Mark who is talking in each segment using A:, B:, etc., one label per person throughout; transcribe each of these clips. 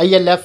A: ILF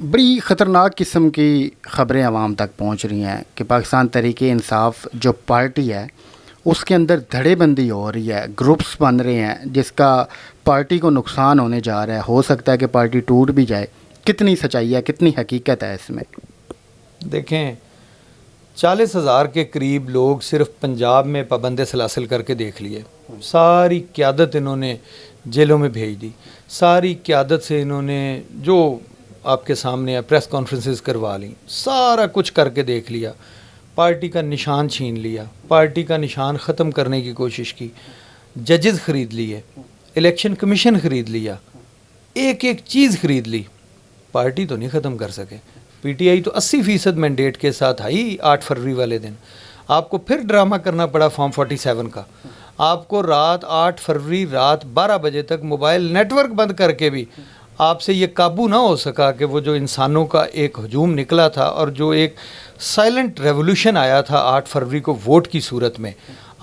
A: بڑی خطرناک قسم کی خبریں عوام تک پہنچ رہی ہیں کہ پاکستان تحریک انصاف جو پارٹی ہے اس کے اندر دھڑے بندی ہو رہی ہے، گروپس بن رہے ہیں جس کا پارٹی کو نقصان ہونے جا رہا ہے، ہو سکتا ہے کہ پارٹی ٹوٹ بھی جائے. کتنی سچائی ہے، کتنی حقیقت ہے اس میں؟
B: دیکھیں 40,000 کے قریب لوگ صرف پنجاب میں پابند سلاسل کر کے دیکھ لیے. ساری قیادت انہوں نے جیلوں میں بھیج دی، ساری قیادت سے انہوں نے جو آپ کے سامنے ہے پریس کانفرنسز کروا لیں، سارا کچھ کر کے دیکھ لیا. پارٹی کا نشان چھین لیا، پارٹی کا نشان ختم کرنے کی کوشش کی، ججز خرید لیے، الیکشن کمیشن خرید لیا، ایک ایک چیز خرید لی. پارٹی تو نہیں ختم کر سکے. پی ٹی آئی تو 80% مینڈیٹ کے ساتھ آئی 8 فروری والے دن. آپ کو پھر ڈرامہ کرنا پڑا فارم 47 کا. آپ کو رات 8 فروری رات 12 بجے تک موبائل نیٹ ورک بند کر کے بھی آپ سے یہ قابو نہ ہو سکا کہ وہ جو انسانوں کا ایک ہجوم نکلا تھا اور جو ایک سائلنٹ ریولوشن آیا تھا 8 فروری کو ووٹ کی صورت میں،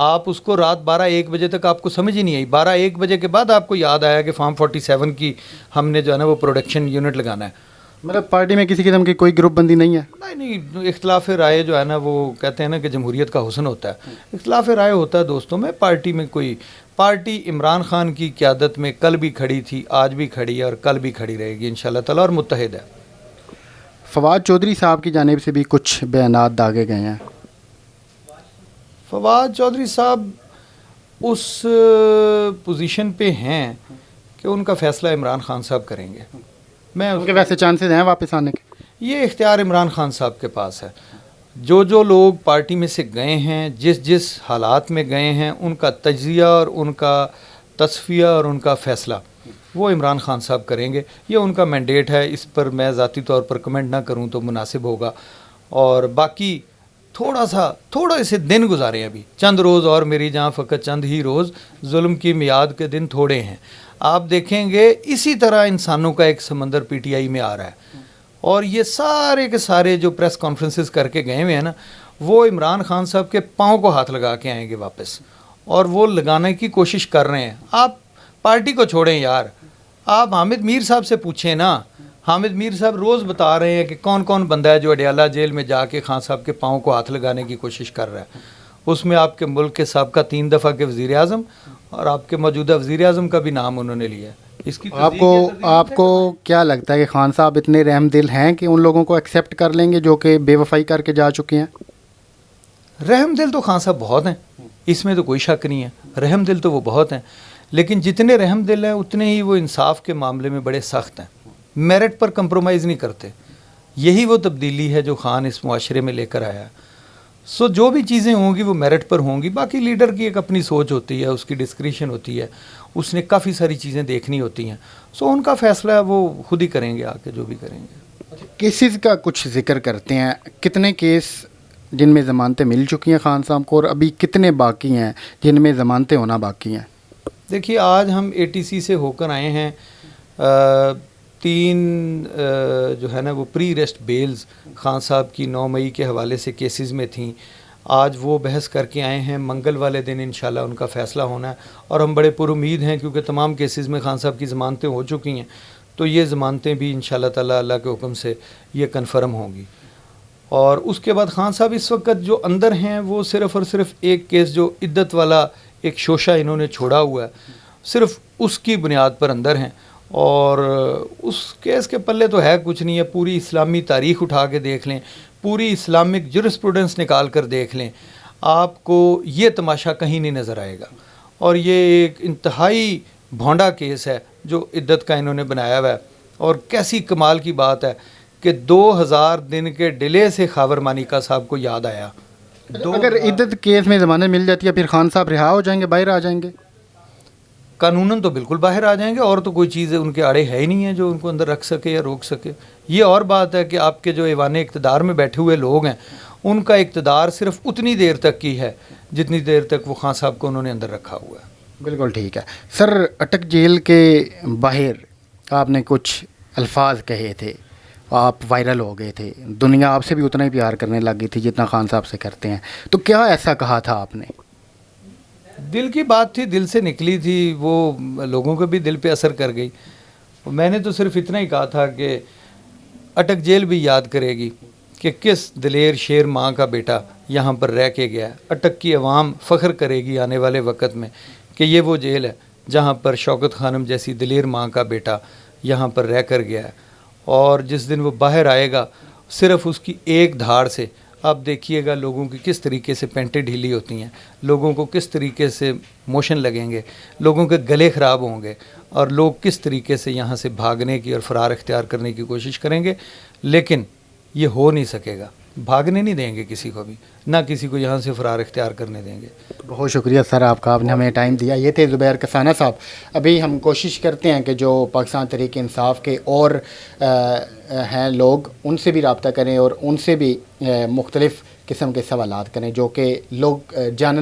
B: آپ اس کو رات 12-1 بجے تک آپ کو سمجھ ہی نہیں آئی. 12-1 بجے کے بعد آپ کو یاد آیا کہ فارم 47 کی ہم نے جو ہے نا وہ پروڈکشن یونٹ لگانا ہے.
A: مطلب پارٹی میں کسی قسم کی کوئی گروپ بندی نہیں ہے؟
B: نہیں، اختلاف رائے جو ہے نا وہ کہتے ہیں نا کہ جمہوریت کا حسن ہوتا ہے. اختلاف رائے ہوتا ہے دوستوں میں. پارٹی میں کوئی پارٹی عمران خان کی قیادت میں کل بھی کھڑی تھی، آج بھی کھڑی ہے اور کل بھی کھڑی رہے گی انشاءاللہ تعالیٰ، اور متحد ہے.
A: فواد چودھری صاحب کی جانب سے بھی کچھ بیانات داغے گئے ہیں.
B: فواد چودھری صاحب اس پوزیشن پہ ہیں کہ ان کا فیصلہ عمران خان صاحب کریں گے. میں
A: ان کے ویسے چانسز ہیں واپس آنے کے؟
B: یہ اختیار عمران خان صاحب کے پاس ہے. جو لوگ پارٹی میں سے گئے ہیں، جس حالات میں گئے ہیں، ان کا تجزیہ اور ان کا تصفیہ اور ان کا فیصلہ وہ عمران خان صاحب کریں گے. یہ ان کا مینڈیٹ ہے، اس پر میں ذاتی طور پر کمنٹ نہ کروں تو مناسب ہوگا. اور باقی تھوڑا اسے دن گزارے، ابھی چند روز اور، میری جہاں فقط چند ہی روز، ظلم کی میعاد کے دن تھوڑے ہیں. آپ دیکھیں گے اسی طرح انسانوں کا ایک سمندر پی ٹی آئی میں آ رہا ہے. اور یہ سارے کے سارے جو پریس کانفرنسز کر کے گئے ہوئے ہیں نا، وہ عمران خان صاحب کے پاؤں کو ہاتھ لگا کے آئیں گے واپس، اور وہ لگانے کی کوشش کر رہے ہیں. آپ پارٹی کو چھوڑیں یار، آپ حامد میر صاحب سے پوچھیں نا. حامد میر صاحب روز بتا رہے ہیں کہ کون کون بندہ ہے جو اڈیالہ جیل میں جا کے خان صاحب کے پاؤں کو ہاتھ لگانے کی کوشش کر رہا ہے. اس میں آپ کے ملک کے سابقہ 3 دفعہ کے وزیر اعظم اور آپ کے موجودہ وزیر اعظم کا بھی نام انہوں نے لیا. اس کی
A: آپ کو کیا لگتا ہے کہ خان صاحب اتنے رحم دل ہیں کہ ان لوگوں کو ایکسیپٹ کر لیں گے جو کہ بے وفائی کر کے جا چکے ہیں؟
B: رحم دل تو خان صاحب بہت ہیں، اس میں تو کوئی شک نہیں ہے. رحم دل تو وہ بہت ہیں، لیکن جتنے رحم دل ہیں اتنے ہی وہ انصاف کے معاملے میں بڑے سخت ہیں. میرٹ پر کمپرومائز نہیں کرتے. یہی وہ تبدیلی ہے جو خان اس معاشرے میں لے کر آیا ہے. سو جو بھی چیزیں ہوں گی وہ میرٹ پر ہوں گی. باقی لیڈر کی ایک اپنی سوچ ہوتی ہے، اس کی ڈسکریشن ہوتی ہے، اس نے کافی ساری چیزیں دیکھنی ہوتی ہیں. سو ان کا فیصلہ ہے، وہ خود ہی کریں گے آ کے جو بھی کریں گے.
A: کیسز کا کچھ ذکر کرتے ہیں، کتنے کیس جن میں ضمانتیں مل چکی ہیں خان صاحب کو، اور ابھی کتنے باقی ہیں جن میں ضمانتیں ہونا باقی ہیں؟
B: دیکھیے آج ہم اے ٹی سی سے ہو کر آئے ہیں. 3 جو ہے نا وہ پری ریسٹ بیلز خان صاحب کی 9 مئی کے حوالے سے کیسز میں تھیں. آج وہ بحث کر کے آئے ہیں. منگل والے دن انشاءاللہ ان کا فیصلہ ہونا ہے، اور ہم بڑے پر امید ہیں کیونکہ تمام کیسز میں خان صاحب کی ضمانتیں ہو چکی ہیں. تو یہ ضمانتیں بھی انشاءاللہ تعالیٰ اللہ کے حکم سے یہ کنفرم ہوں گی. اور اس کے بعد خان صاحب اس وقت جو اندر ہیں وہ صرف اور صرف ایک کیس جو عدت والا ایک شوشہ انہوں نے چھوڑا ہوا ہے، صرف اس کی بنیاد پر اندر ہیں. اور اس کیس کے پلے تو ہے کچھ نہیں ہے. پوری اسلامی تاریخ اٹھا کے دیکھ لیں، پوری اسلامک جورسپروڈنس نکال کر دیکھ لیں، آپ کو یہ تماشا کہیں نہیں نظر آئے گا. اور یہ ایک انتہائی بھونڈا کیس ہے جو عدت کا انہوں نے بنایا ہوا ہے. اور کیسی کمال کی بات ہے کہ 2000 دن کے ڈیلے سے خاور مانیکا صاحب کو یاد آیا.
A: اگر عدت کیس میں ضمانت مل جاتی ہے پھر خان صاحب رہا ہو جائیں گے، باہر آ جائیں گے؟
B: قانوناً تو بالکل باہر آ جائیں گے، اور تو کوئی چیز ان کے آڑے ہے ہی نہیں ہے جو ان کو اندر رکھ سکے یا روک سکے. یہ اور بات ہے کہ آپ کے جو ایوان اقتدار میں بیٹھے ہوئے لوگ ہیں ان کا اقتدار صرف اتنی دیر تک کی ہے جتنی دیر تک وہ خان صاحب کو انہوں نے اندر رکھا ہوا ہے.
A: بالکل ٹھیک ہے. سر اٹک جیل کے باہر آپ نے کچھ الفاظ کہے تھے، آپ وائرل ہو گئے تھے، دنیا آپ سے بھی اتنا ہی پیار کرنے لگ گئی تھی جتنا خان صاحب سے کرتے ہیں. تو کیا ایسا کہا تھا آپ نے؟
B: دل کی بات تھی، دل سے نکلی تھی، وہ لوگوں کو بھی دل پہ اثر کر گئی. میں نے تو صرف اتنا ہی کہا تھا کہ اٹک جیل بھی یاد کرے گی کہ کس دلیر شیر ماں کا بیٹا یہاں پر رہ کے گیا ہے. اٹک کی عوام فخر کرے گی آنے والے وقت میں کہ یہ وہ جیل ہے جہاں پر شوکت خانم جیسی دلیر ماں کا بیٹا یہاں پر رہ کر گیا ہے. اور جس دن وہ باہر آئے گا صرف اس کی ایک دھاڑ سے آپ دیکھیے گا لوگوں کی کس طریقے سے پینٹیں ڈھیلی ہوتی ہیں, لوگوں کو کس طریقے سے موشن لگیں گے, لوگوں کے گلے خراب ہوں گے اور لوگ کس طریقے سے یہاں سے بھاگنے کی اور فرار اختیار کرنے کی کوشش کریں گے. لیکن یہ ہو نہیں سکے گا, بھاگنے نہیں دیں گے کسی کو بھی, نہ کسی کو یہاں سے فرار اختیار کرنے دیں گے.
A: بہت شکریہ سر آپ کا, آپ نے ہمیں ٹائم دیا. یہ تھے زبیر کسانہ صاحب. ابھی ہم کوشش کرتے ہیں کہ جو پاکستان تحریک انصاف کے اور ہیں لوگ, ان سے بھی رابطہ کریں اور ان سے بھی مختلف قسم کے سوالات کریں جو کہ لوگ جاننا